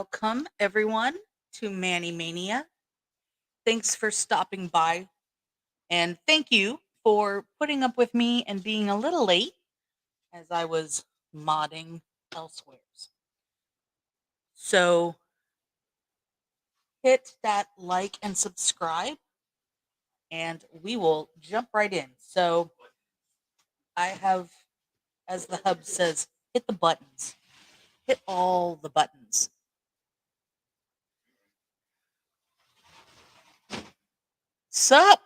Welcome, everyone, to Mania. Thanks for stopping by, and thank you for putting up with me and being a little late as I was modding elsewhere. So, hit that like and subscribe, and we will jump right in. So, I have, as the hub says, hit the buttons, hit all the buttons. Sup?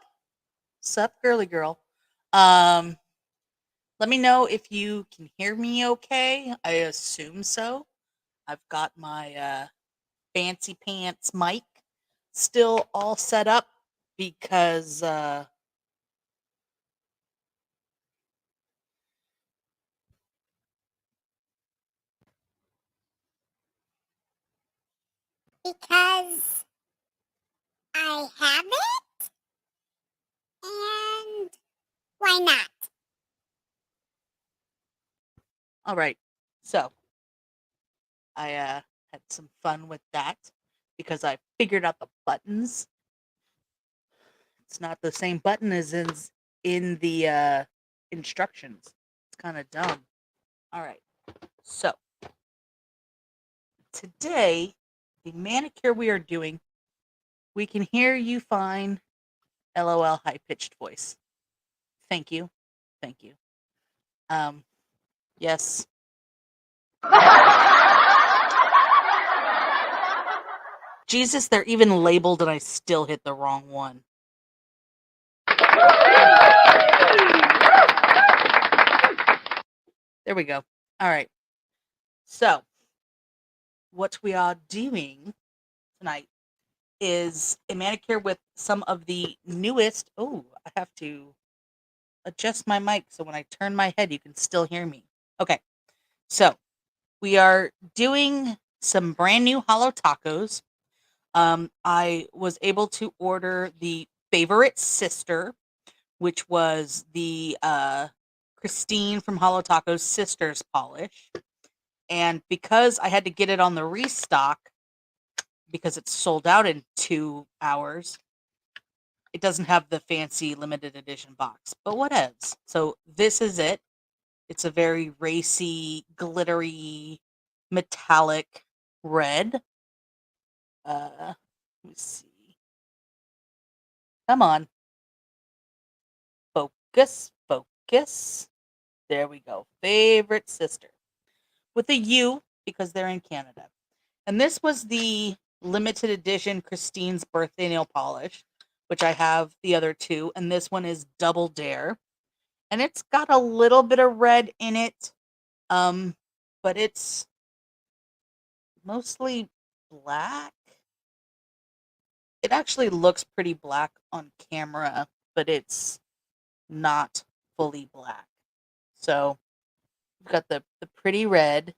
Sup, girly girl. Um, Let me know if you can hear me okay. I assume so. I've got my fancy pants mic still all set up because because I have it, and why not? all right. So I had some fun with that because I figured out the buttons. It's not the same button as in the instructions. It's kind of dumb. All right. So today, the manicure we are doing, we can hear you fine. LOL, high pitched voice. Thank you. Thank you. Yes. Jesus, they're even labeled and I still hit the wrong one. There we go. All right. So, what we are doing tonight is a manicure with some of the newest. Oh, I have to adjust my mic so when I turn my head, you can still hear me. Okay. So, we are doing some brand new Holo tacos. I was able to order the favorite sister, which was the Christine from Holo Taco's sister's polish. And because I had to get it on the restock because it's sold out in 2 hours, it doesn't have the fancy limited edition box. But what else? So this is it. It's a very racy, glittery, metallic red. Let me see. Come on. Focus, focus. There we go. Favorite sister. With a U because they're in Canada. And this was the limited edition Christine's birthday nail polish, which I have the other two. And this one is Double Dare. And it's got a little bit of red in it. But it's mostly black. It actually looks pretty black on camera, but it's not fully black. So we've got the pretty red.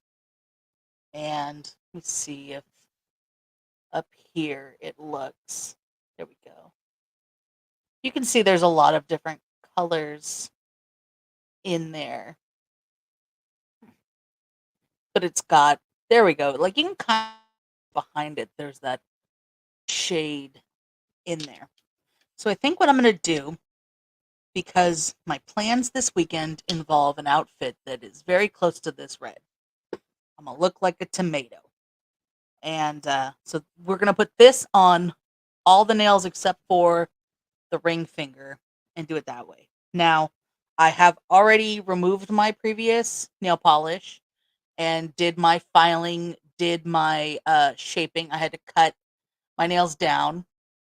And let me see if up here it looks. There we go. You can see there's a lot of different colors in there. But it's got, there we go. Like you can kind of behind it, there's that shade in there. So I think what I'm going to do, because my plans this weekend involve an outfit that is very close to this red. I'm going to look like a tomato. And so we're going to put this on all the nails except for the ring finger and do it that way. Now, I have already removed my previous nail polish and did my filing, did my shaping. I had to cut my nails down.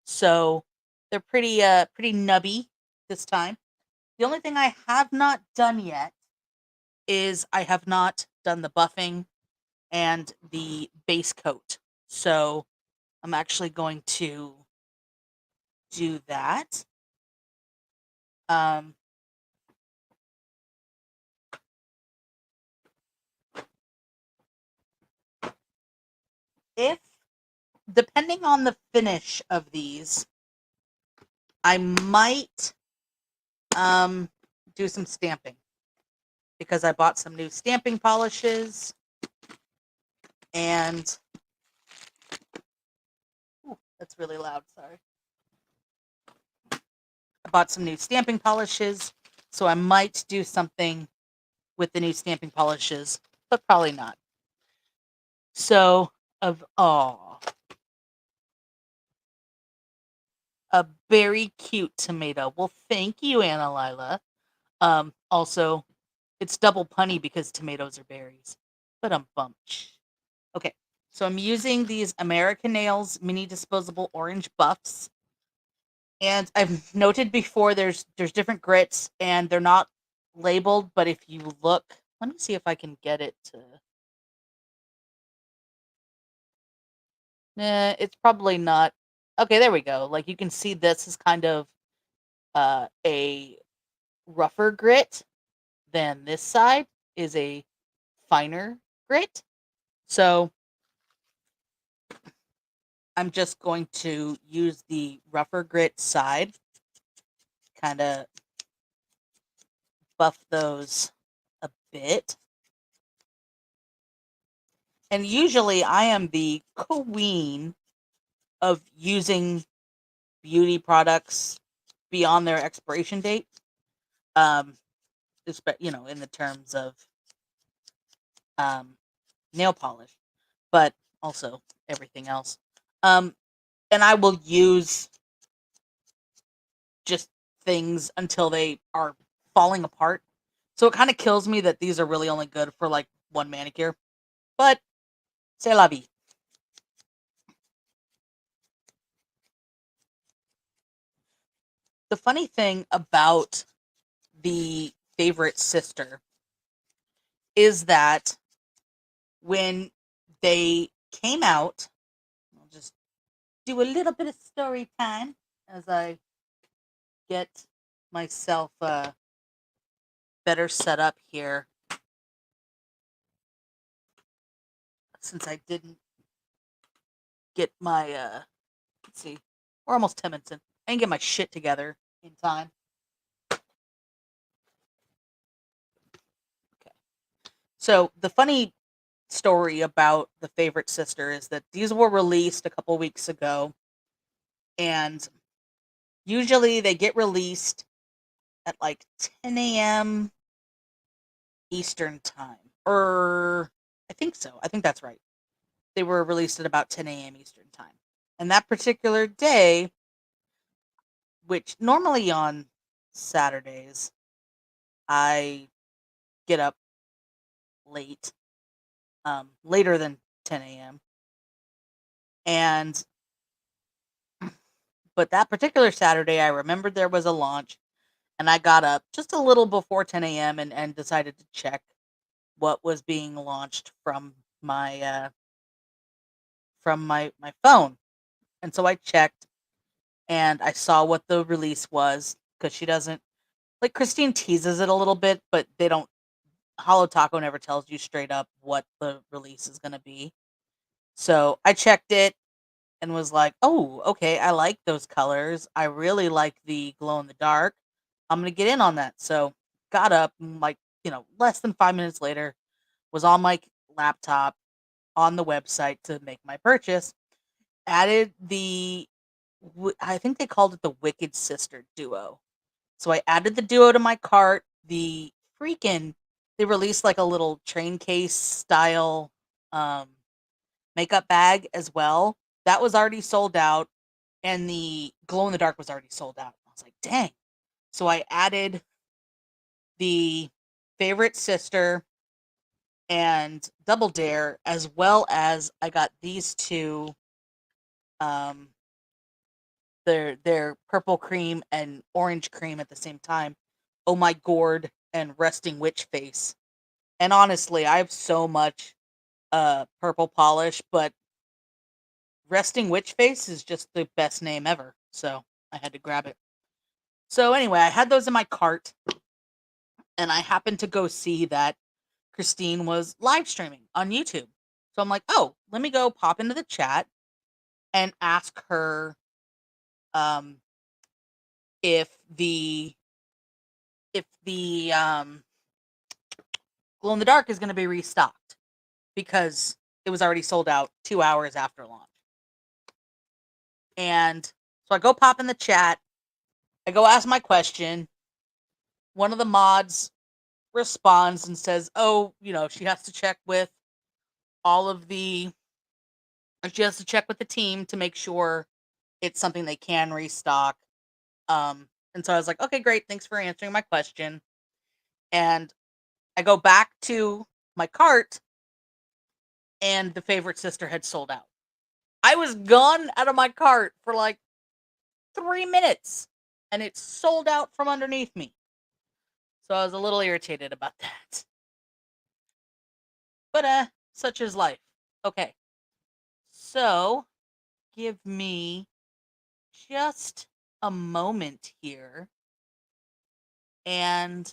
So they're pretty nubby this time. The only thing I have not done yet is I have not done the buffing and the base coat. So I'm actually going to do that. Um, if depending on the finish of these, I might do some stamping because I bought some new stamping polishes and That's really loud. Sorry. I bought some new stamping polishes, so I might do something with the new stamping polishes, but probably not. So, of all, a very cute tomato. Well, thank you, Anna Lila. Also, it's double punny because tomatoes are berries. But bunch. Okay, so I'm using these American Nails mini disposable orange buffs, and I've noted before there's different grits and they're not labeled, but if you look, let me see if I can get it to. It's probably not. Okay, there we go. Like you can see, this is kind of a rougher grit than this side is a finer grit. So I'm just going to use the rougher grit side, kind of buff those a bit. And usually I am the queen of using beauty products beyond their expiration date. Um, in the terms of um, nail polish, but also everything else. Um, and I will use just things until they are falling apart. So it kind of kills me that these are really only good for like one manicure. But c'est la vie. The funny thing about the favorite sister is that when they came out, I'll just do a little bit of story time as I get myself better set up here, since I didn't get my let's see, we're almost 10 minutes in. I didn't get my shit together in time. Okay. So the funny story about the favorite sister is that these were released a couple weeks ago, and usually they get released at like 10 a.m. Eastern time. Or I think so. I think that's right. They were released at about 10 a.m. Eastern time. And that particular day, which normally on Saturdays, I get up late, later than 10 a.m. And but that particular Saturday, I remembered there was a launch, and I got up just a little before 10 a.m. and decided to check what was being launched from my phone. And so I checked, and I saw what the release was, because she doesn't, like, Christine teases it a little bit, but they don't. Holo Taco never tells you straight up what the release is going to be. So I checked it and was like, "Oh, okay, I like those colors. I really like the glow in the dark. I'm gonna get in on that." So got up, and like, less than 5 minutes later, was on my laptop on the website to make my purchase. Added I think they called it the Wicked Sister Duo. So I added the duo to my cart. They released like a little train case style um, makeup bag as well. That was already sold out, and the glow in the dark was already sold out. I was like, dang. So I added the favorite sister and Double Dare, as well as I got these two, um their purple cream and orange cream at the same time. Oh my gourd and resting witch face. And honestly, I have so much purple polish, but resting witch face is just the best name ever. So I had to grab it. So anyway, I had those in my cart, and I happened to go see that Christine was live streaming on YouTube. So I'm like, oh, let me go pop into the chat and ask her um, if the glow in the dark is going to be restocked, because it was already sold out 2 hours after launch. And so I go pop in the chat. I go ask my question. One of the mods responds and says, oh, she has to check with all of the, she has to check with the team to make sure it's something they can restock. And so I was like, okay, great. Thanks for answering my question. And I go back to my cart and the favorite sister had sold out. I was gone out of my cart for like 3 minutes and it sold out from underneath me. So I was a little irritated about that. But such is life. Okay. So give me just a moment here. And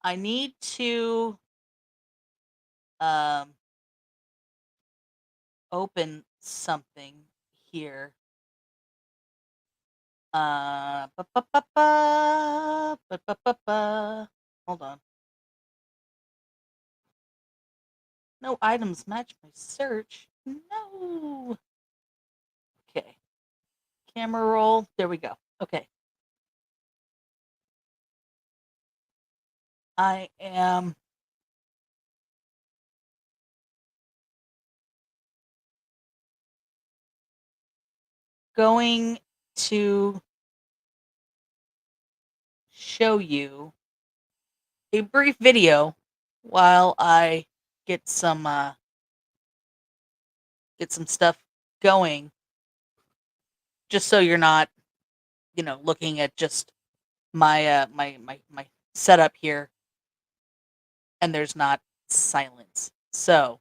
I need to open something here. Hold on. No items match my search. No. Okay. Camera roll. There we go. Okay. I am going to show you a brief video while I get some stuff going, just so you're not, looking at just my my setup here and there's not silence. So,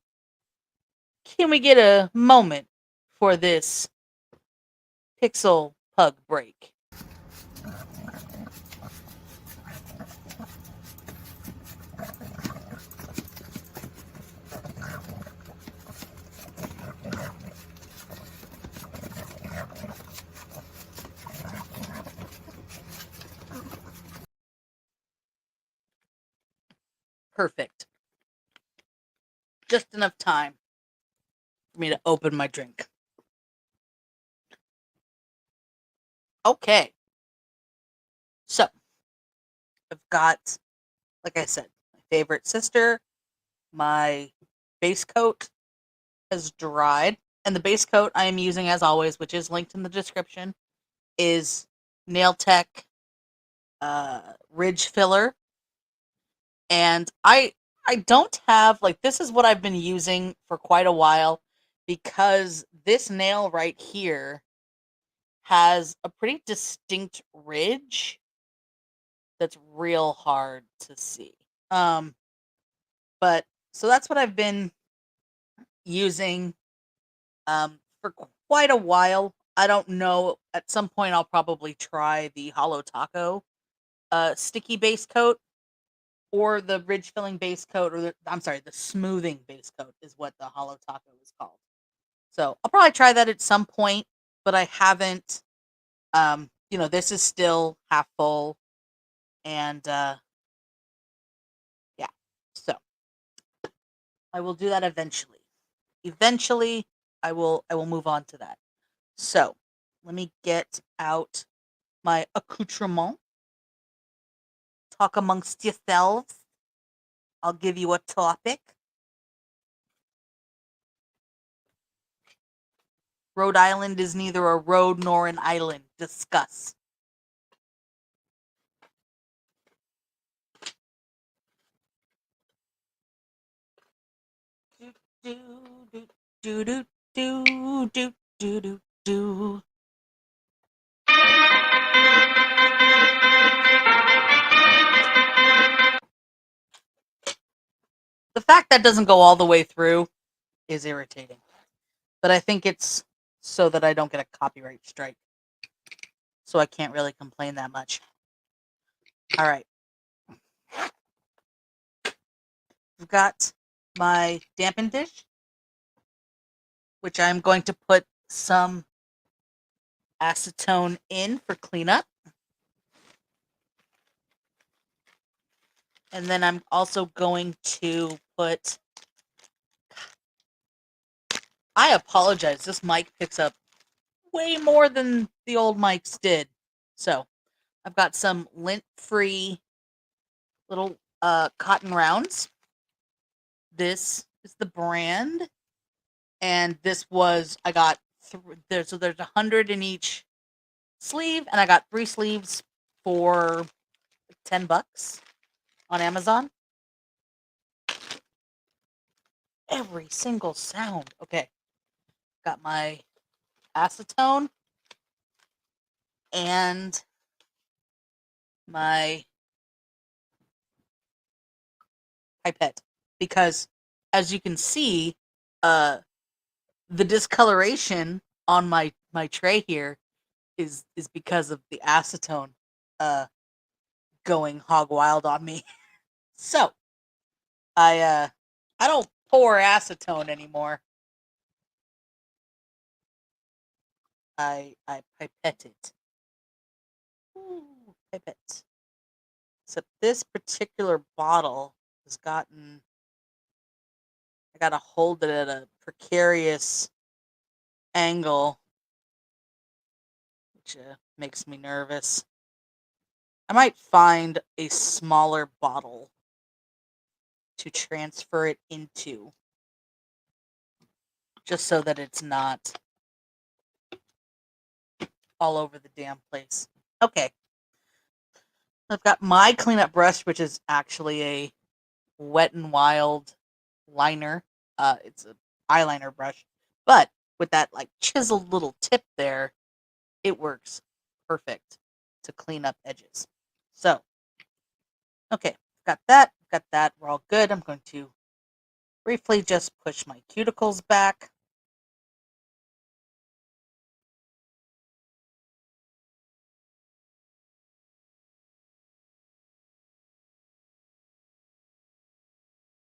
can we get a moment for this pixel pug break? Perfect. Just enough time for me to open my drink. Okay. So, I've got, like I said, my favorite sister. My base coat has dried. And the base coat I am using, as always, which is linked in the description, is Nail Tech Ridge Filler. And I don't have, like, this is what I've been using for quite a while, because this nail right here has a pretty distinct ridge that's real hard to see. But so that's what I've been using for quite a while. I don't know. At some point, I'll probably try the Holo Taco sticky base coat, or the ridge filling base coat, or the smoothing base coat is what the Holo Taco is called. So I'll probably try that at some point, but I haven't. This is still half full, and yeah. So I will do that eventually. Eventually, I will move on to that. So let me get out my accoutrement. Talk amongst yourselves. I'll give you a topic. Rhode Island is neither a road nor an island. Discuss. Do do do do do do do do do. The fact that doesn't go all the way through is irritating. But I think it's so that I don't get a copyright strike. So I can't really complain that much. All right. I've got my dampen dish, which I'm going to put some acetone in for cleanup. And then I'm also going to put, I apologize, this mic picks up way more than the old mics did. So I've got some lint-free little cotton rounds. This is the brand, and this was I got there's 100 in each sleeve, and I got 3 sleeves for $10 on Amazon. Every single sound. Okay, got my acetone and my pipette, because as you can see, the discoloration on my tray here is because of the acetone going hog wild on me. So I don't pour acetone anymore. I pipette it. Ooh, pipette. Except this particular bottle has gotten. I gotta hold it at a precarious angle, which makes me nervous. I might find a smaller bottle to transfer it into, just so that it's not all over the damn place. Okay. I've got my cleanup brush, which is actually a Wet n Wild liner. It's an eyeliner brush, but with that like chiseled little tip there, it works perfect to clean up edges. So, okay, got that. We're all good. I'm going to briefly just push my cuticles back.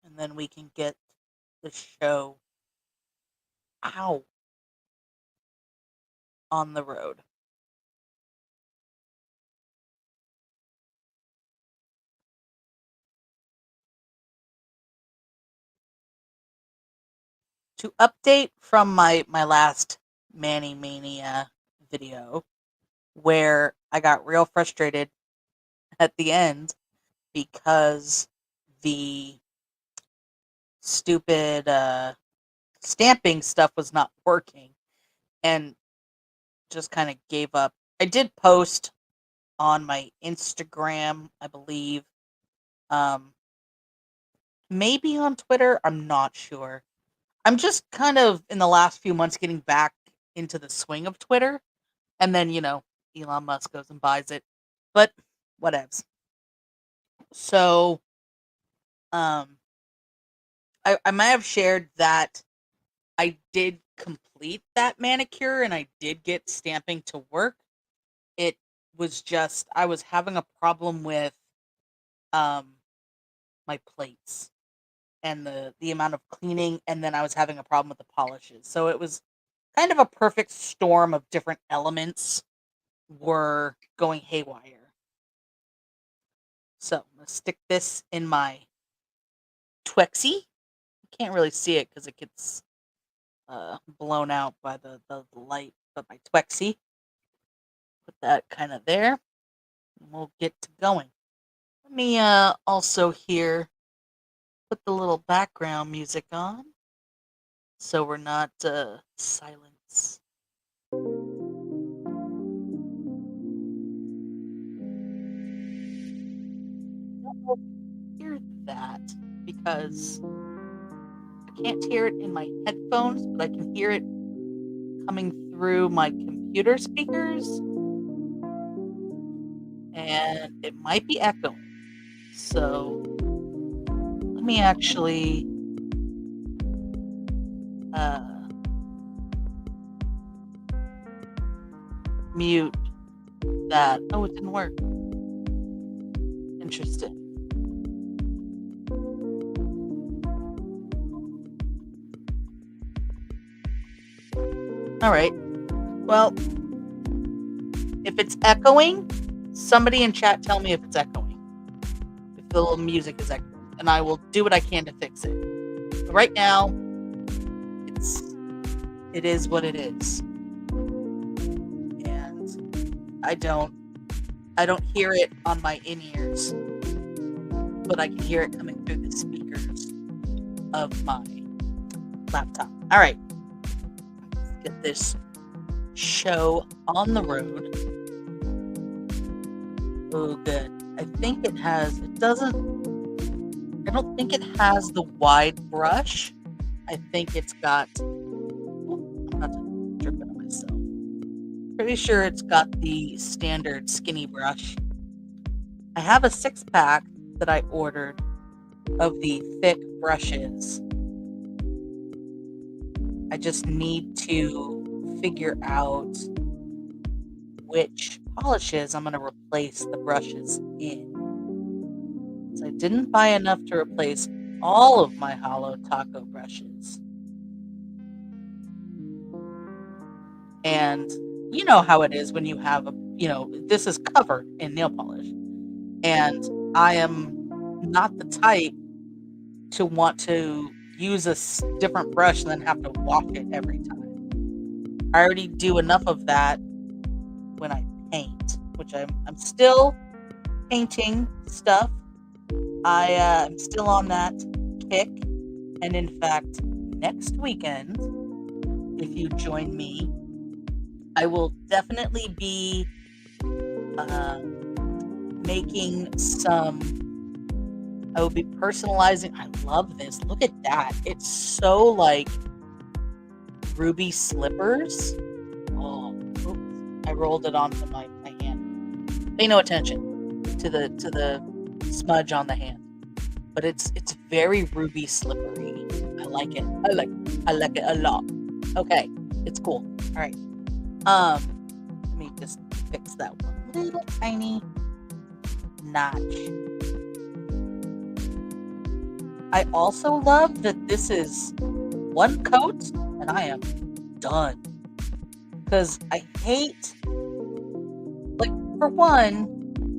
And then we can get the show on the road. To update from my last Mania video, where I got real frustrated at the end because the stupid stamping stuff was not working, and just kind of gave up. I did post on my Instagram, I believe, maybe on Twitter, I'm not sure. I'm just kind of in the last few months getting back into the swing of Twitter, and then Elon Musk goes and buys it, but whatevs. So I might have shared that I did complete that manicure and I did get stamping to work. It was just I was having a problem with my plates and the amount of cleaning, and then I was having a problem with the polishes. So it was kind of a perfect storm of different elements were going haywire. So I'm gonna stick this in my Twexy. You can't really see it because it gets blown out by the light, but my Twexy. Put that kind of there, and we'll get to going. Let me also here put the little background music on, so we're not silence. Hear that because I can't hear it in my headphones, but I can hear it coming through my computer speakers, and it might be echoing. So let me actually mute that. Oh, it didn't work. Interesting. All right. Well, if it's echoing, somebody in chat tell me if it's echoing. If the little music is echoing, and I will do what I can to fix it. But right now, it is what it is. I don't hear it on my in-ears, but I can hear it coming through the speakers of my laptop. All right, let's get this show on the road. Oh, good. I don't think it has the wide brush. I think it's got, I'm about to drip it on myself. Pretty sure it's got the standard skinny brush. I have a 6-pack that I ordered of the thick brushes. I just need to figure out which polishes I'm going to replace the brushes in. So I didn't buy enough to replace all of my Holo taco brushes. And you know how it is when you have this is covered in nail polish. And I am not the type to want to use a different brush and then have to wash it every time. I already do enough of that when I paint, which I'm still painting stuff. I'm still on that kick. And in fact, next weekend, if you join me, I will definitely be making some. I will be personalizing. I love this. Look at that. It's so like ruby slippers. Oh, oops. I rolled it onto my hand. Pay no attention to the smudge on the hand. But it's very ruby slippery. I like it. I like it a lot. Okay, it's cool. All right. Let me just fix that one little tiny notch. I also love that this is one coat and I am done. Because I hate, like, for one,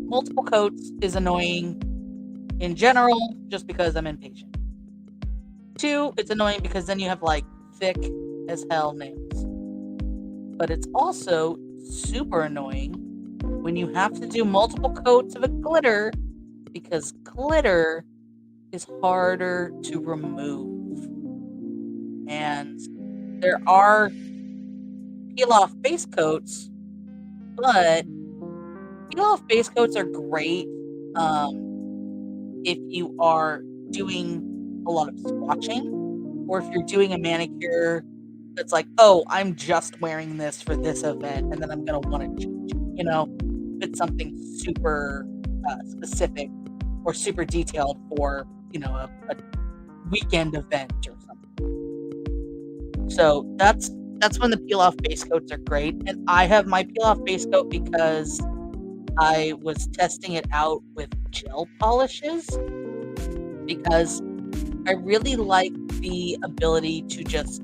multiple coats is annoying in general just because I'm impatient. 2, it's annoying because then you have like thick as hell nails. But it's also super annoying when you have to do multiple coats of a glitter because glitter is harder to remove. And there are peel-off base coats, but peel-off base coats are great if you are doing a lot of swatching, or if you're doing a manicure that's like, oh, I'm just wearing this for this event, and then I'm going to want to change it. If it's something super specific or super detailed for, a weekend event or something. So that's when the peel-off base coats are great. And I have my peel-off base coat because I was testing it out with gel polishes because I really like the ability to just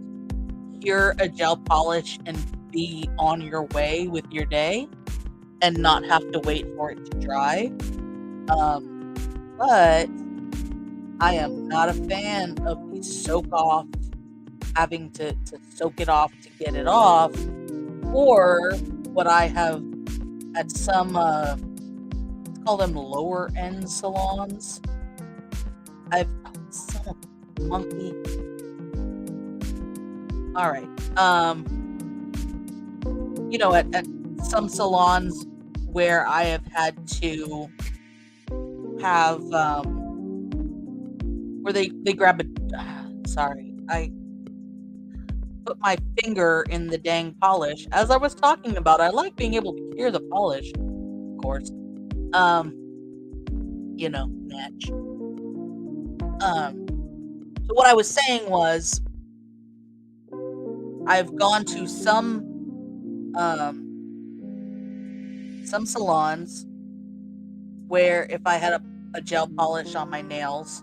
cure a gel polish and be on your way with your day and not have to wait for it to dry. But I am not a fan of the soak off, having to soak it off to get it off, or what I have at some, let's call them lower end salons. Son of a monkey. All right. At some salons where I have had to have, where they grab sorry, I put my finger in the dang polish. As I was talking about, I like being able to hear the polish, of course. Match. So what I was saying was, I've gone to some salons where if I had a gel polish on my nails,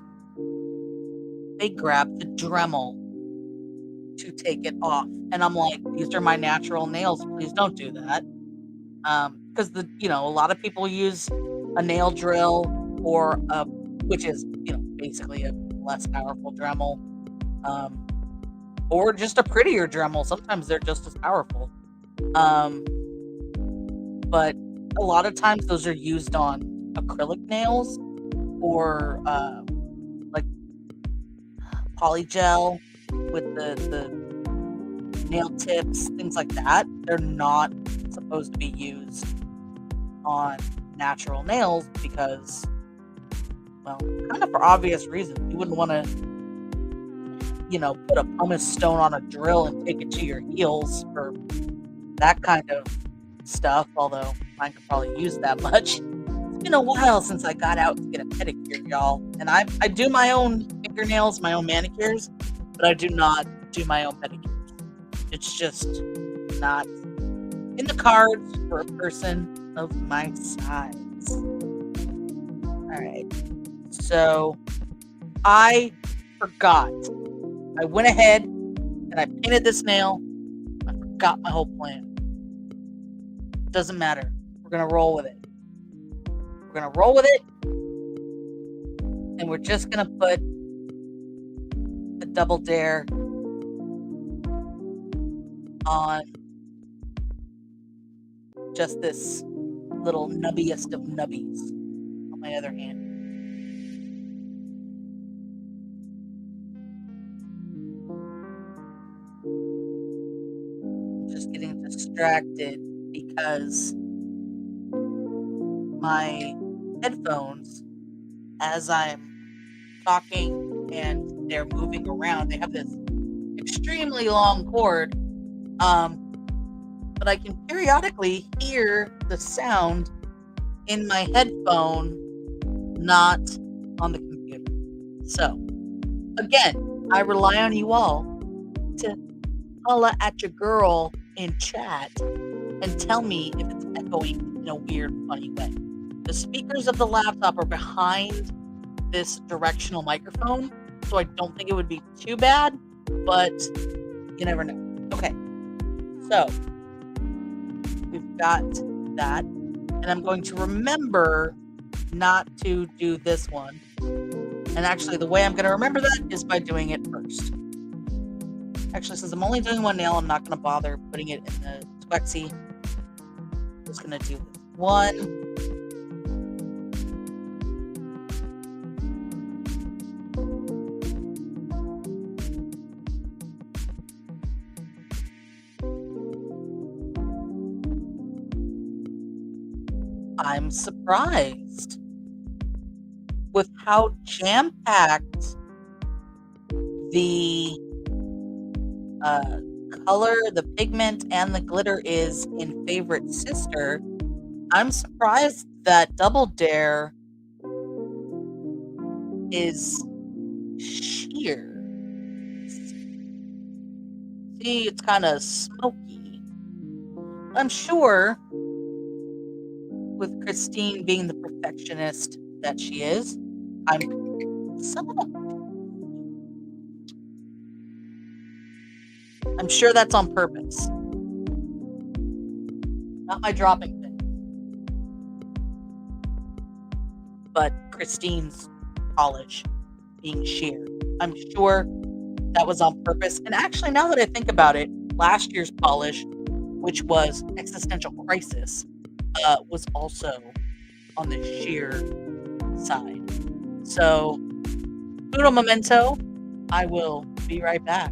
they grab the Dremel to take it off. And I'm like, these are my natural nails. Please don't do that. Because a lot of people use a nail drill which is, basically a less powerful Dremel, or just a prettier Dremel. Sometimes they're just as powerful. But a lot of times those are used on acrylic nails or like polygel with the nail tips, things like that. They're not supposed to be used on natural nails because, well, kind of for obvious reasons. You wouldn't want to, put a pumice stone on a drill and take it to your heels for that kind of stuff, although mine could probably use that much. It's been a while since I got out to get a pedicure, y'all. And I do my own fingernails, my own manicures, but I do not do my own pedicures. It's just not in the cards for a person of my size. Alright. So I forgot. I went ahead and I painted this nail. I forgot my whole plan. Doesn't matter. We're going to roll with it. We're going to roll with it. And we're just going to put the Double Dare on just this little nubbiest of nubbies on my other hand. I'm just getting distracted because my headphones, as I'm talking and they're moving around, they have this extremely long cord, but I can periodically hear the sound in my headphone, not on the computer. So, again, I rely on you all to holla at your girl in chat and tell me if it's echoing in a weird, funny way. The speakers of the laptop are behind this directional microphone, so I don't think it would be too bad, but you never know. Okay, so we've got that, and I'm going to remember not to do this one. And actually, the way I'm going to remember that is by doing it first. Actually, since I'm only doing one nail, I'm not going to bother putting it in the Twexy. I'm just going to do this one. I'm surprised with how jam-packed the color, the pigment, and the glitter is in Favorite Sister. I'm surprised that Double Dare is sheer. See, it's kind of smoky. I'm sure with Christine being the perfectionist that she is, I'm sure that's on purpose. Not my dropping thing. But Christine's polish being sheer. I'm sure that was on purpose. And actually, now that I think about it, last year's polish, which was Existential Crisis, was also on the sheer side. So, uno momento, I will be right back.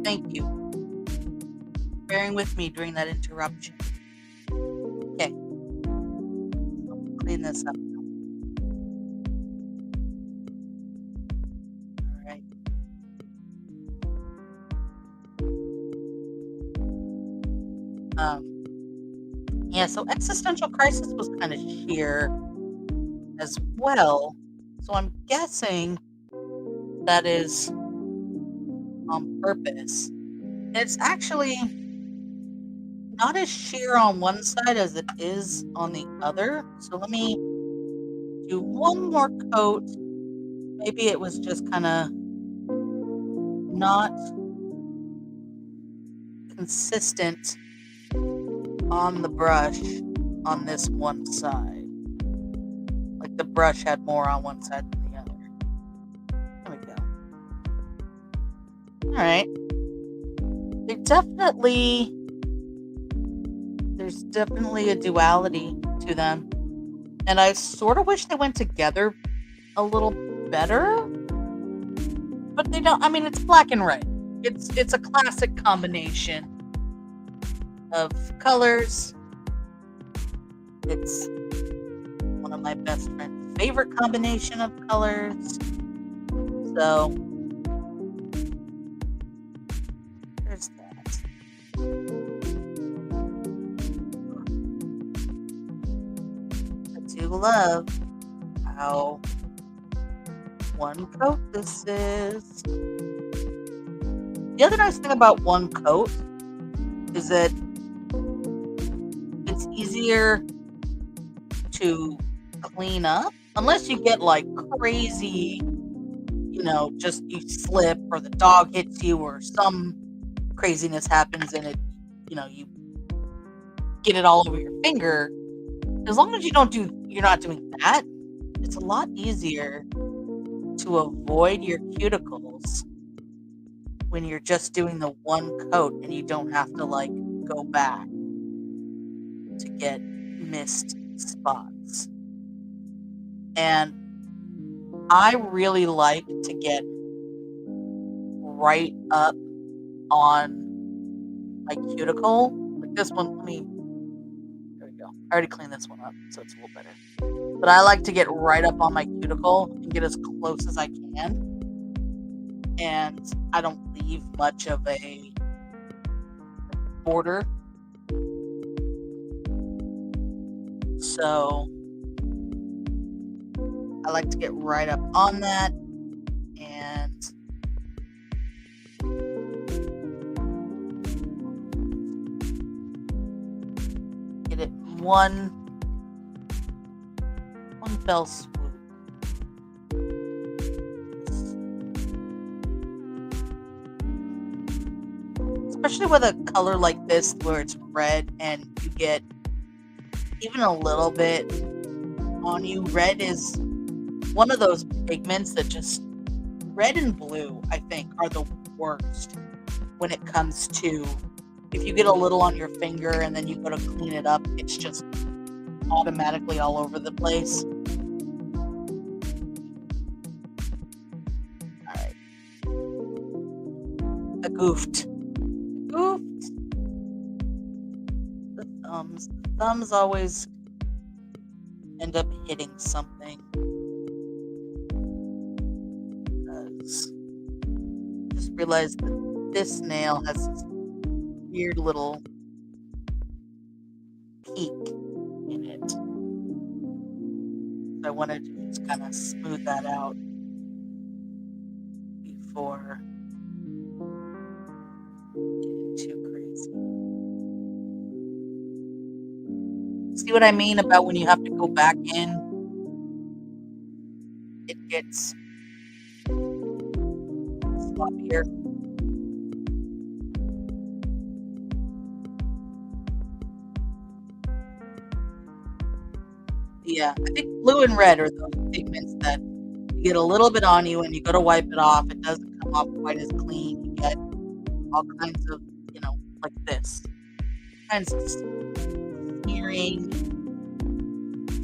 Thank you for bearing with me during that interruption. Okay. I'll clean this up now. All right. Yeah, so Existential Crisis was kind of sheer as well. So I'm guessing that is on purpose. It's actually not as sheer on one side as it is on the other. So let me do one more coat. Maybe it was just kind of not consistent on the brush on this one side. Like the brush had more on one side than the other. There we go. All right. There's definitely a duality to them. And I sort of wish they went together a little better. But they don't. I mean, it's black and red. It's a classic combination of colors. It's one of my best friend's favorite combination of colors. So there's that. I do love how one coat this is. The other nice thing about one coat is that it's easier to clean up unless you get like crazy, just you slip or the dog hits you or some craziness happens and you get it all over your finger. As long as you're not doing that, it's a lot easier to avoid your cuticles when you're just doing the one coat and you don't have to like go back to get missed spots. And I really like to get right up on my cuticle. Like this one, there we go. I already cleaned this one up, so it's a little better. But I like to get right up on my cuticle and get as close as I can. And I don't leave much of a border. So I like to get right up on that and get it one fell swoop. Especially with a color like this where it's red and you get even a little bit on you. Red is one of those pigments that just, red and blue, I think, are the worst when it comes to, if you get a little on your finger and then you go to clean it up, it's just automatically all over the place. All right. I goofed. The thumbs always end up hitting something. Because I just realized that this nail has this weird little peak in it. So I wanted to just kind of smooth that out before getting too crazy. See what I mean about when you have to go back in? It gets sloppier. Yeah, I think blue and red are those pigments that you get a little bit on you and you go to wipe it off. It doesn't come off quite as clean. You get all kinds of, like this. Kinds of smearing.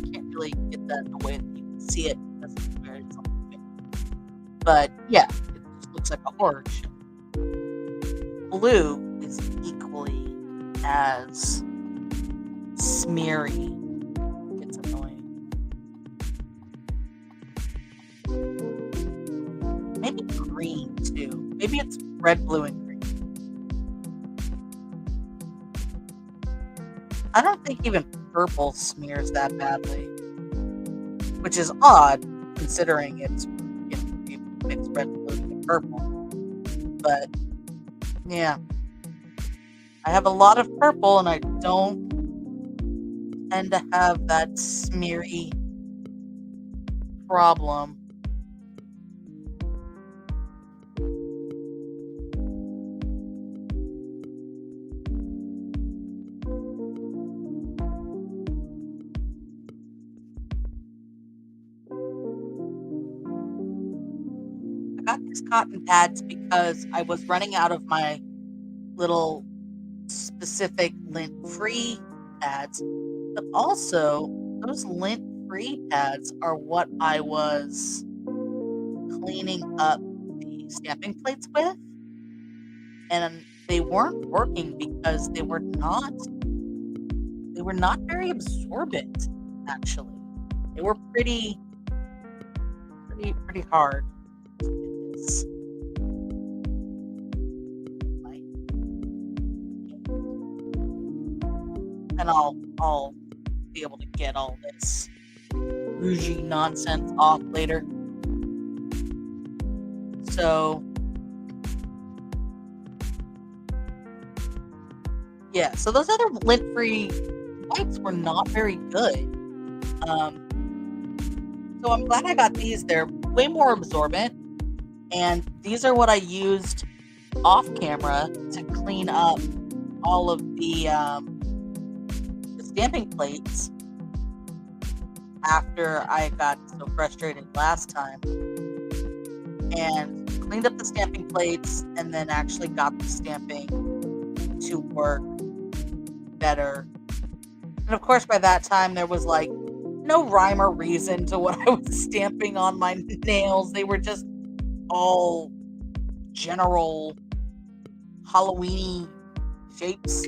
You can't really get that in the way that you can see it because it's very something. But yeah, it just looks like a horror show. Blue is equally as smeary. It's annoying. Maybe green too. Maybe it's red, blue, and green. I don't think even purple smears that badly, which is odd considering it's you mix red, blue, and purple. But yeah, I have a lot of purple and I don't tend to have that smeary problem. I got these cotton pads because I was running out of my little specific lint-free pads, but also those lint-free pads are what I was cleaning up the stamping plates with, and they weren't working because they were not very absorbent, actually. They were pretty hard to do this. And I'll be able to get all this rougey nonsense off later. So yeah, so those other lint-free wipes were not very good. So I'm glad I got these. They're way more absorbent, and these are what I used off camera to clean up all of the stamping plates after I got so frustrated last time, and cleaned up the stamping plates and then actually got the stamping to work better. And of course, by that time, there was like no rhyme or reason to what I was stamping on my nails. They were just all general Halloween shapes.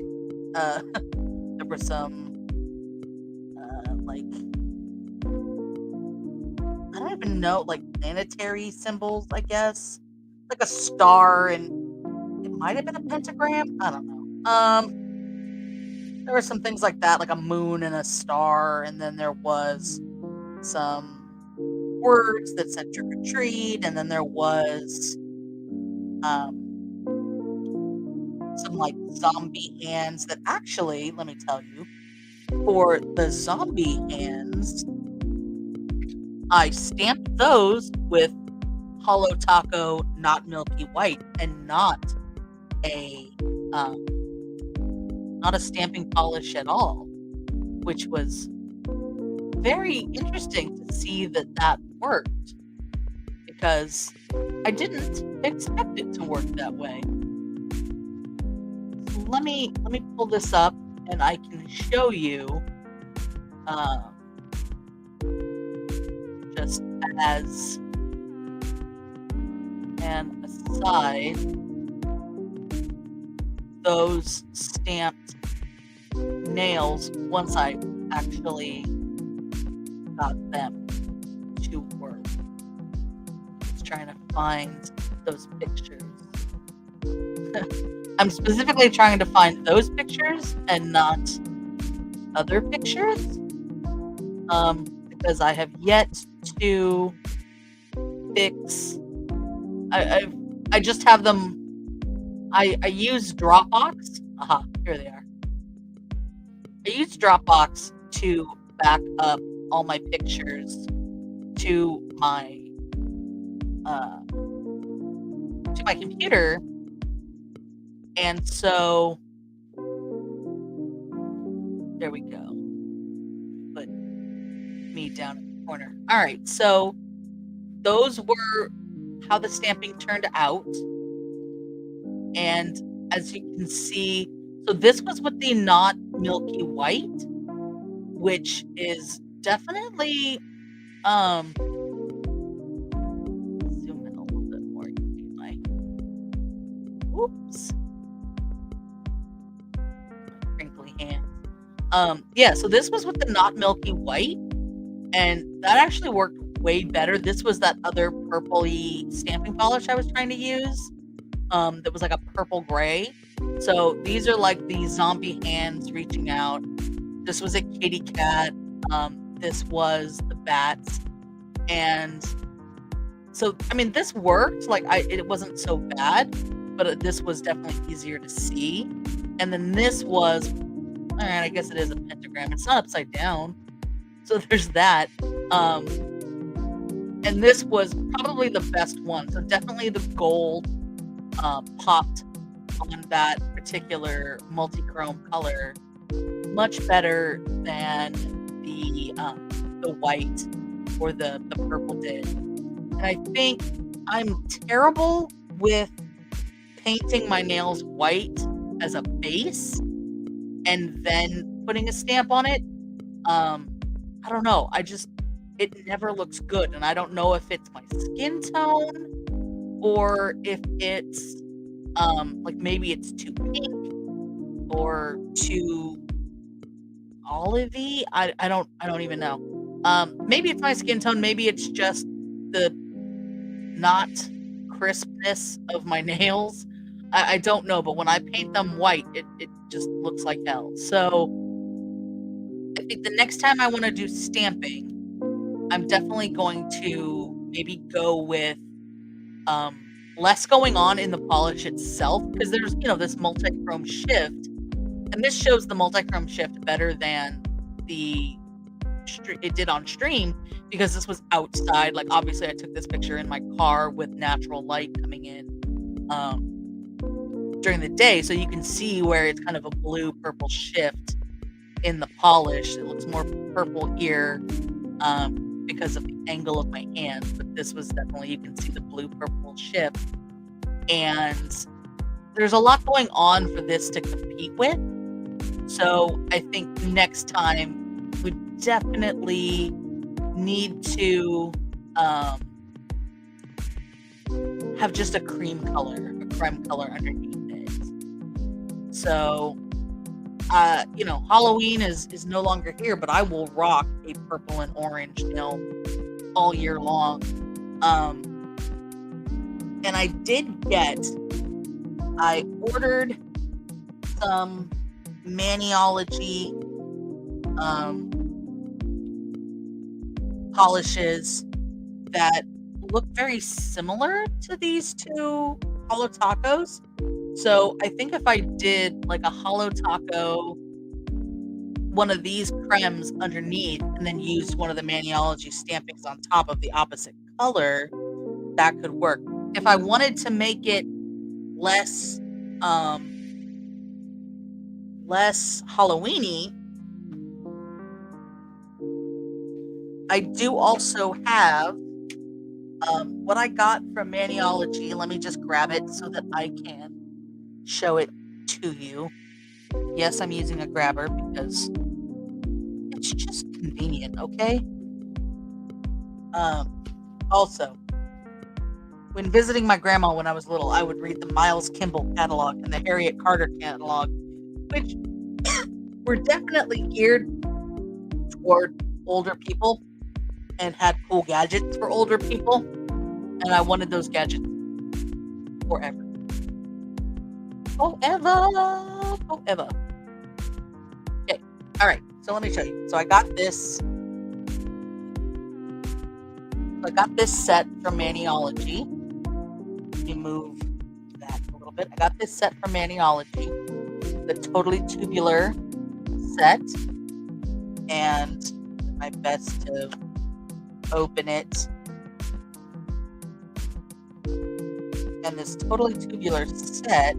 There were some like, I don't even know, like planetary symbols, I guess, like a star, and it might have been a pentagram. I don't know. There were some things like that, like a moon and a star, and then there was some words that said trick or treat, and then there was some like zombie hands that actually, let me tell you, for the zombie hands, I stamped those with Holo Taco, not Milky White, and not a stamping polish at all, which was very interesting to see that worked, because I didn't expect it to work that way. So let me pull this up and I can show you just as an aside those stamped nails once I actually got them to work. Just trying to find those pictures. I'm specifically trying to find those pictures and not other pictures, because I have yet to fix. I just have them. I use Dropbox. Aha, here they are. I use Dropbox to back up all my pictures to my computer, and so there we go. Put me down in the corner. All right, so those were how the stamping turned out, and as you can see, so this was with the not milky white, which is definitely zoom in a little bit more. You can see my whoops, my crinkly hand. Yeah, so this was with the not milky white, and that actually worked way better. This was that other purpley stamping polish I was trying to use. That was like a purple gray. So these are like the zombie hands reaching out. This was a kitty cat. This was the bats. And so, I mean, this worked. Like, it wasn't so bad, but this was definitely easier to see. And then this was, all right, I guess it is a pentagram. It's not upside down. So there's that. And this was probably the best one. So definitely the gold popped on that particular multi-chrome color much better than the white or the purple did. And I think I'm terrible with painting my nails white as a base and then putting a stamp on it. I don't know. It never looks good. And I don't know if it's my skin tone or if it's like maybe it's too pink or too olivey. I don't even know. Maybe it's my skin tone. Maybe it's just the not crispness of my nails. I don't know, but when I paint them white, it just looks like hell. So I think the next time I want to do stamping, I'm definitely going to maybe go with less going on in the polish itself, because there's, this multi-chrome shift, and this shows the multi-chrome shift better than it did on stream, because this was outside. Like, obviously I took this picture in my car with natural light coming in during the day, so you can see where it's kind of a blue purple shift in the polish. It looks more purple here because of the angle of my hands, but this was definitely, you can see the blue purple shift, and there's a lot going on for this to compete with. So I think next time we definitely need to have just a creme color underneath it. So Halloween is no longer here, but I will rock a purple and orange nail all year long. And I ordered some Maniology polishes that look very similar to these two Holo tacos. So I think if I did like a Holo taco, one of these cremes underneath, and then used one of the Maniology stampings on top of the opposite color, that could work. If I wanted to make it less Halloweeny, I do also have what I got from Maniology. Let me just grab it so that I can show it to you. Yes, I'm using a grabber because it's just convenient, okay? Also, when visiting my grandma when I was little, I would read the Miles Kimball catalog and the Harriet Carter catalog, which were definitely geared toward older people and had cool gadgets for older people. And I wanted those gadgets forever. Forever. Okay. All right. So let me show you. So I got this. Set from Maniology. Let me move that a little bit. I got this set from Maniology, the totally tubular set, and my best to open it. And this totally tubular set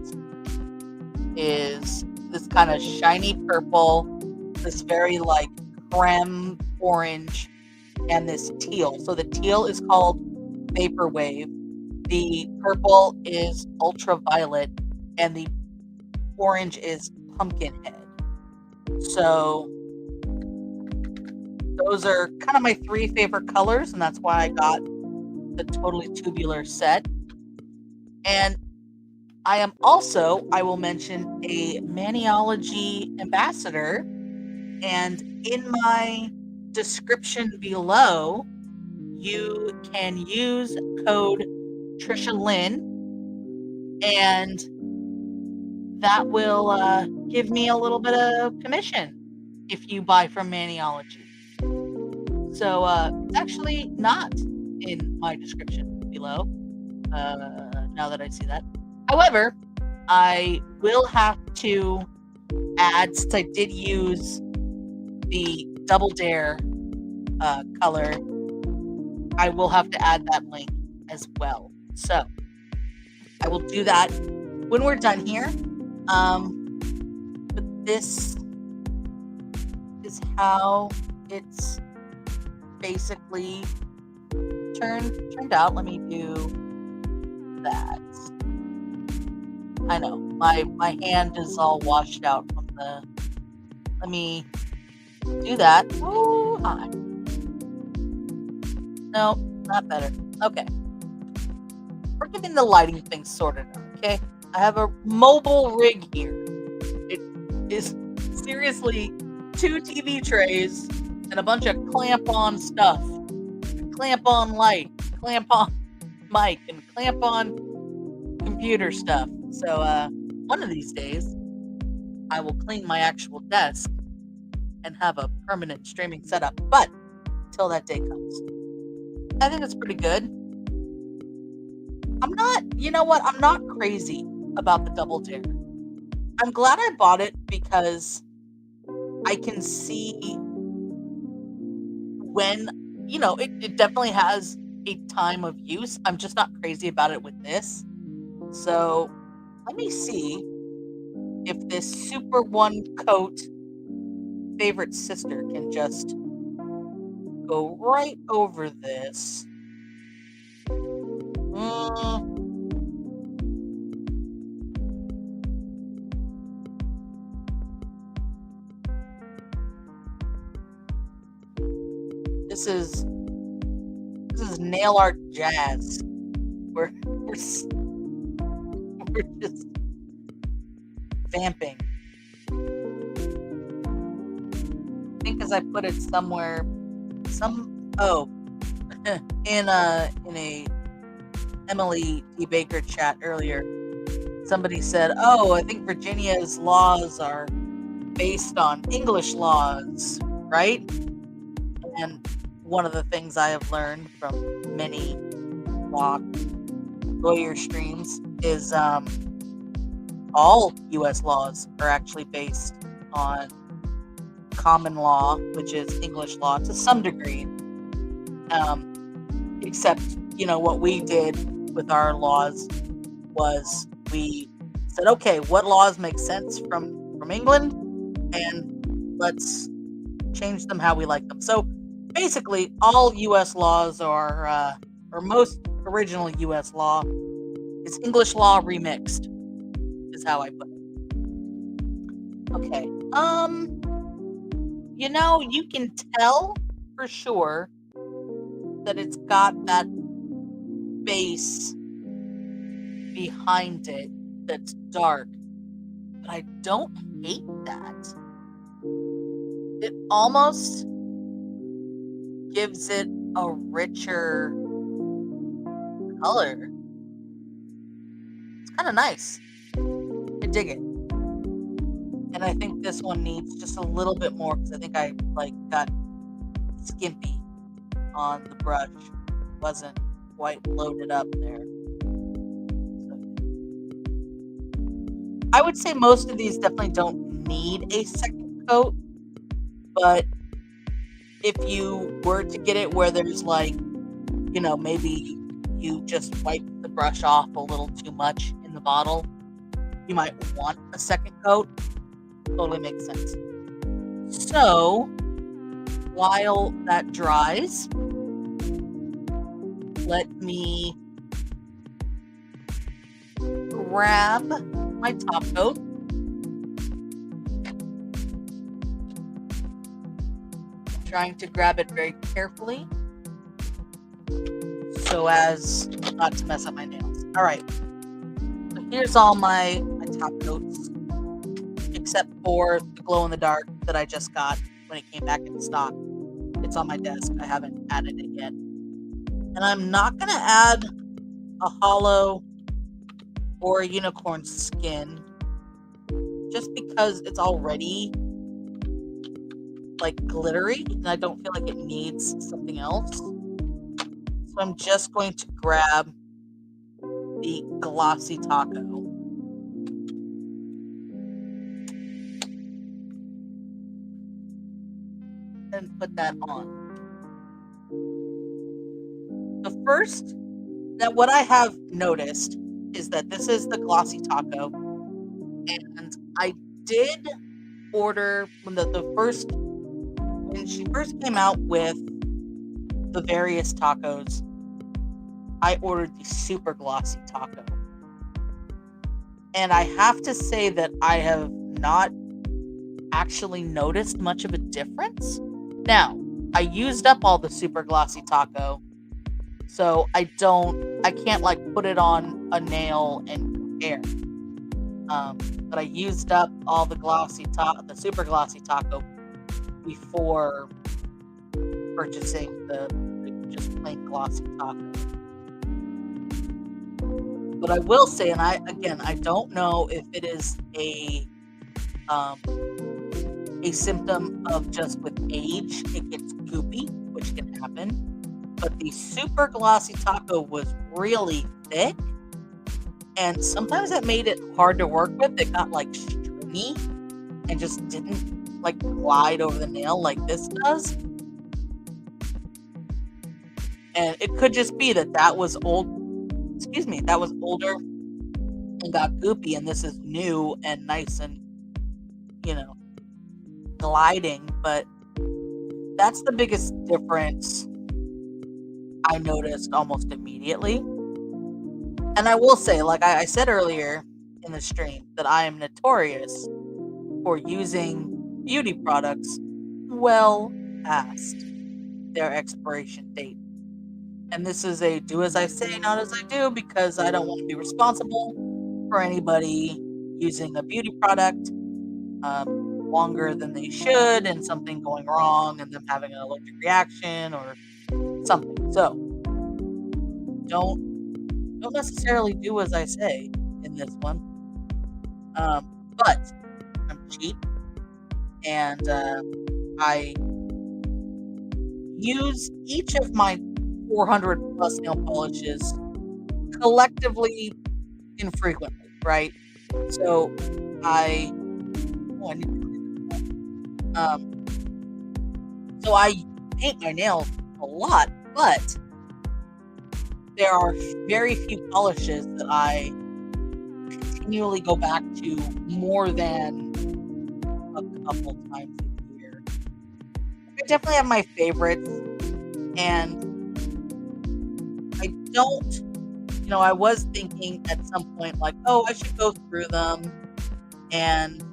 is this kind of shiny purple, this very like creme orange, and this teal. So the teal is called Vaporwave, the purple is ultraviolet, and the orange is pumpkinhead. So those are kind of my three favorite colors, and that's why I got the totally tubular set. And I will mention, a Maniology ambassador, and in my description below, you can use code TrishaLyn, and that will give me a little bit of commission if you buy from Maniology. So it's actually not in my description below, now that I see that. However, I will have to add, since I did use the Double Dare color, I will have to add that link as well. So I will do that when we're done here. But this is how it's basically turned out. Let me do that. I know my hand is all washed out from the. Let me do that. Oh, hi. No, not better. Okay. We're getting the lighting thing sorted out, okay? I have a mobile rig here. It is seriously 2 TV trays and a bunch of clamp-on stuff. Clamp-on light, clamp-on mic, and clamp-on computer stuff. So, one of these days, I will clean my actual desk and have a permanent streaming setup. But until that day comes, I think it's pretty good. I'm not, you know what? I'm not crazy about the Double Dare. I'm glad I bought it because I can see when, it definitely has a time of use. I'm just not crazy about it with this. So let me see if this Super One Coat favorite sister can just go right over this. This is nail art jazz. We're just vamping. I think as I put it somewhere, in a Emily D. Baker chat earlier, somebody said, "Oh, I think Virginia's laws are based on English laws, right?" And one of the things I have learned from many lawyer streams is all U.S. laws are actually based on common law, which is English law to some degree. Except, what we did with our laws was we said, okay, what laws make sense from England, and let's change them how we like them. So basically, all U.S. laws are, or most original U.S. law is English law remixed, is how I put it. Okay. You can tell for sure that it's got that base behind it that's dark, but I don't hate that. It almost gives it a richer color. It's kind of nice. I dig it. And I think this one needs just a little bit more because I think I got skimpy on the brush. It wasn't quite loaded up there. So, I would say most of these definitely don't need a second coat, but if you were to get it where there's maybe you just wipe the brush off a little too much in the bottle, you might want a second coat. Totally makes sense. So while that dries, let me grab my top coat. Trying to grab it very carefully so as not to mess up my nails. All right. So here's all my top coats, except for the glow in the dark that I just got when it came back into stock. It's on my desk. I haven't added it yet. And I'm not going to add a Holo or a unicorn skin just because it's already glittery and I don't feel like it needs something else. So I'm just going to grab the glossy taco. put that on. The first that what I have noticed is that this is the glossy taco, and I did order when she first came out with the various tacos, I ordered the super glossy taco. And I have to say that I have not actually noticed much of a difference. Now, I used up all the super glossy taco, so I can't like put it on a nail and compare. But I used up all the super glossy taco before purchasing the just plain glossy taco. But I will say, and I don't know if it is a symptom of just with age, it gets goopy, which can happen. But the super glossy taco was really thick, and sometimes that made it hard to work with. It got like stringy and just didn't like glide over the nail like this does. And it could just be that was old. Excuse me, that was older and got goopy, and this is new and nice and gliding. But that's the biggest difference I noticed almost immediately. And I will say, like I said earlier in the stream, that I am notorious for using beauty products well past their expiration date. And this is a do as I say, not as I do, because I don't want to be responsible for anybody using a beauty product longer than they should and something going wrong and them having an allergic reaction or something. So don't necessarily do as I say in this one. But I'm cheap, and I use each of my 400 plus nail polishes collectively infrequently, right? So I need to so I paint my nails a lot, but there are very few polishes that I continually go back to more than a couple times a year. I definitely have my favorites, and I don't, I was thinking at some point like, oh, I should go through them and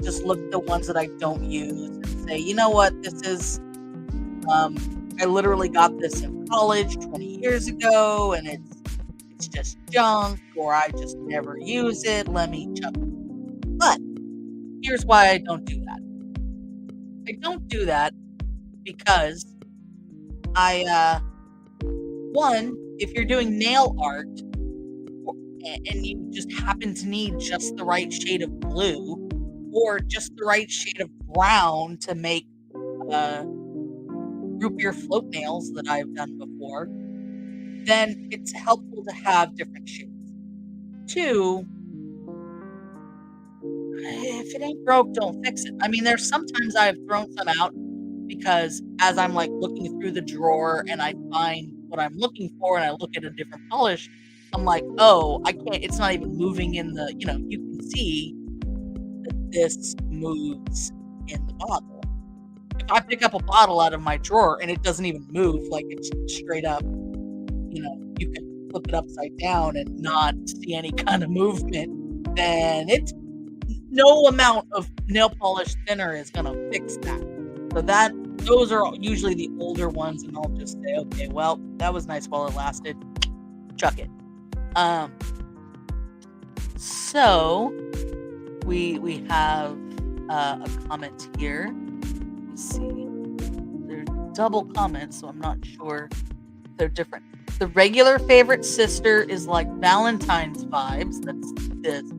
just look at the ones that I don't use and say, you know what, this is, I literally got this in college 20 years ago, and it's just junk, or I just never use it. Let me chuck it. But here's why I don't do that. I don't do that because one, if you're doing nail art and you just happen to need just the right shade of blue or just the right shade of brown to make root beer float nails that I've done before, then it's helpful to have different shades. Two, if it ain't broke, don't fix it. I mean, there's sometimes I've thrown some out because as I'm like looking through the drawer and I find what I'm looking for and I look at a different polish, I'm like, oh, I can't, it's not even moving in the, you can see that this moves in the bottle. If I pick up a bottle out of my drawer and it doesn't even move, like it's straight up, you can flip it upside down and not see any kind of movement, then it's no amount of nail polish thinner is gonna fix that. So those are usually the older ones, and I'll just say, okay, well, that was nice while it lasted. Chuck it. So we have a comment here. Let's see. There's double comments, so I'm not sure if they're different. The regular favorite sister is like Valentine's vibes. That's this.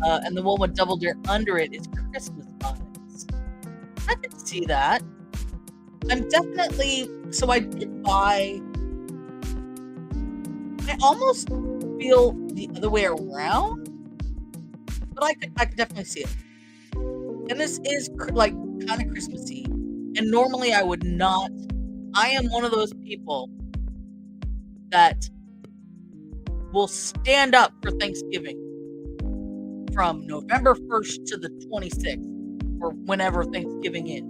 And the one with double dare under it is Christmas vibes. I can see that. I'm definitely, so I did buy, I almost feel the other way around, but I could definitely see it. And this is like kind of Christmassy. And normally I would not. I am one of those people that will stand up for Thanksgiving from November 1st to the 26th, or whenever Thanksgiving is,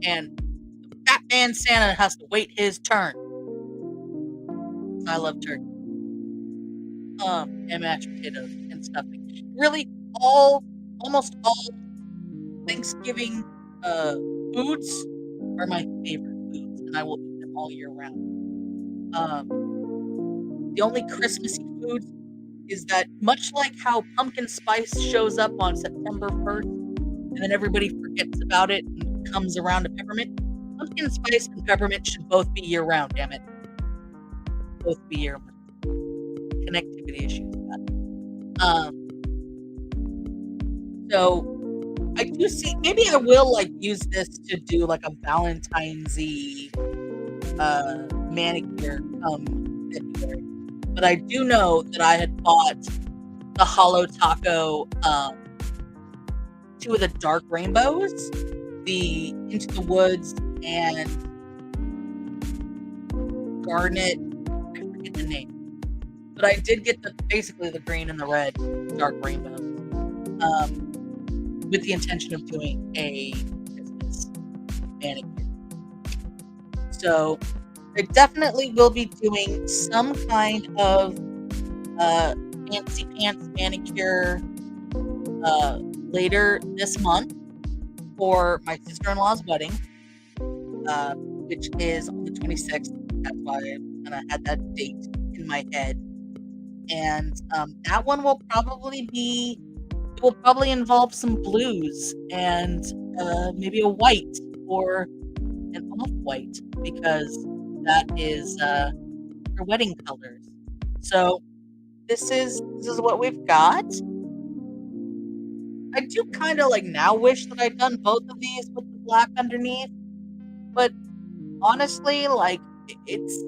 and Fat Man Santa has to wait his turn. I love turkey. And mashed potatoes and stuffing. Really, almost all Thanksgiving foods are my favorite foods, and I will eat them all year round. The only Christmassy foods is that, much like how pumpkin spice shows up on September 1st, and then everybody forgets about it and comes around to peppermint, pumpkin spice and peppermint should both be year round, damn it. Both be year round. Connectivity issues. So I do see, maybe I will use this to do a Valentine's-y manicure February. But I do know that I had bought the Holo Taco 2 of the dark rainbows, the Into the Woods and Garnet, I forget the name. But I did get basically the green and the red dark rainbow, with the intention of doing a Christmas manicure. So I definitely will be doing some kind of fancy pants manicure later this month for my sister-in-law's wedding, which is on the 26th. That's why I kind of had that date in my head. And that one will probably involve some blues and maybe a white or an off-white, because that is her wedding colors. So this is what we've got. I do kind of now wish that I'd done both of these with the black underneath, but honestly, it's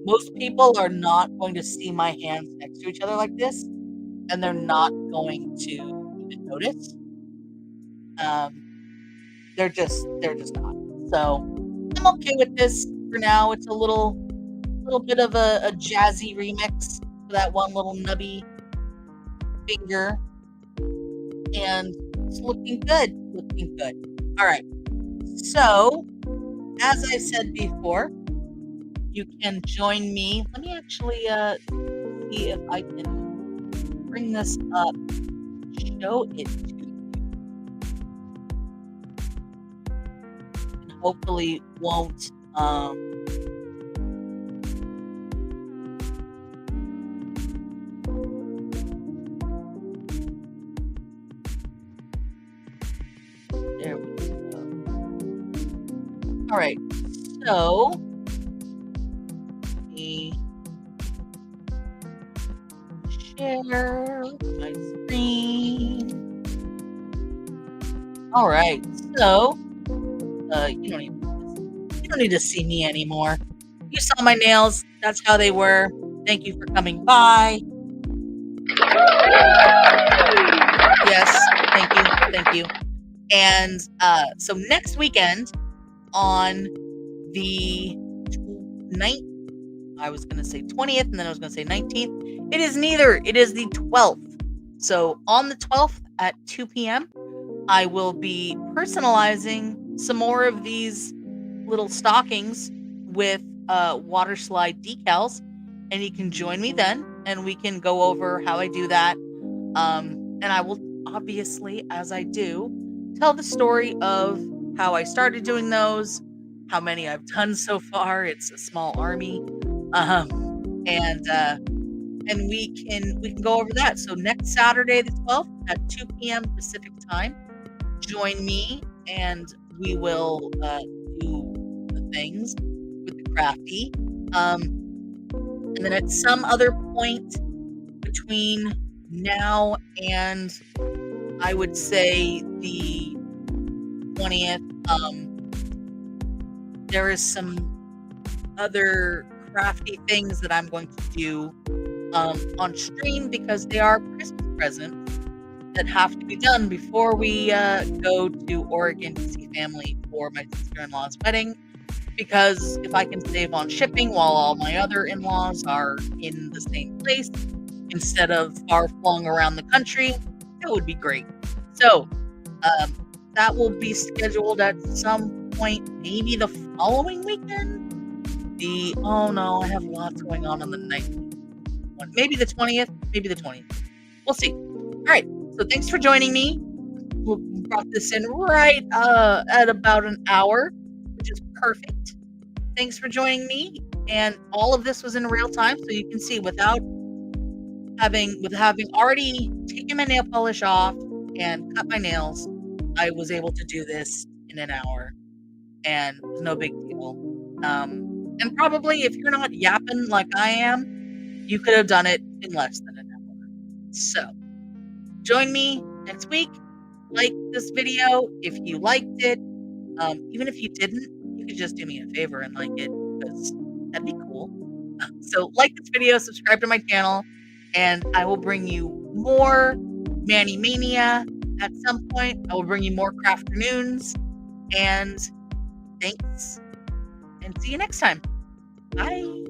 most people are not going to see my hands next to each other like this, and they're not going to even notice. They're just not. So I'm okay with this for now. It's a little bit of a jazzy remix for that one little nubby finger, and it's looking good. All right. So as I said before, you can join me. Let me actually see if I can bring this up, show it to you, and hopefully won't there we go. All right, so share my screen. All right, so you don't need to see me anymore. You saw my nails. That's how they were. Thank you for coming by. Yes, thank you. And so next weekend on the 9th, I was going to say 20th, and then I was going to say 19th. It is neither. It is the 12th. So on the 12th at 2 p.m., I will be personalizing some more of these little stockings with water slide decals, and you can join me then, and we can go over how I do that. And I will obviously, as I do, tell the story of how I started doing those, how many I've done so far. It's a small army. And we can go over that. So next Saturday, the 12th at 2 p.m. Pacific time, join me, and we will do the things with the crafty. And then at some other point between now and, I would say, the 20th, there is some other crafty things that I'm going to do on stream, because they are Christmas presents, that have to be done before we go to Oregon to see family for my sister-in-law's wedding. Because if I can save on shipping while all my other in-laws are in the same place instead of far flung around the country, that would be great. So that will be scheduled at some point, maybe the following weekend. Oh no, I have lots going on the 19th. Maybe the 20th, maybe the 20th. We'll see. All right. So thanks for joining me. We brought this in right at about an hour, which is perfect. Thanks for joining me. And all of this was in real time, so you can see without having already taken my nail polish off and cut my nails, I was able to do this in an hour, and it was no big deal. And probably if you're not yapping like I am, you could have done it in less than an hour. So join me next week. Like this video if you liked it. Even if you didn't, you could just do me a favor and like it, because that'd be cool. So like this video, subscribe to my channel, and I will bring you more Mania at some point. I will bring you more Crafternoons, and thanks, and see you next time. Bye.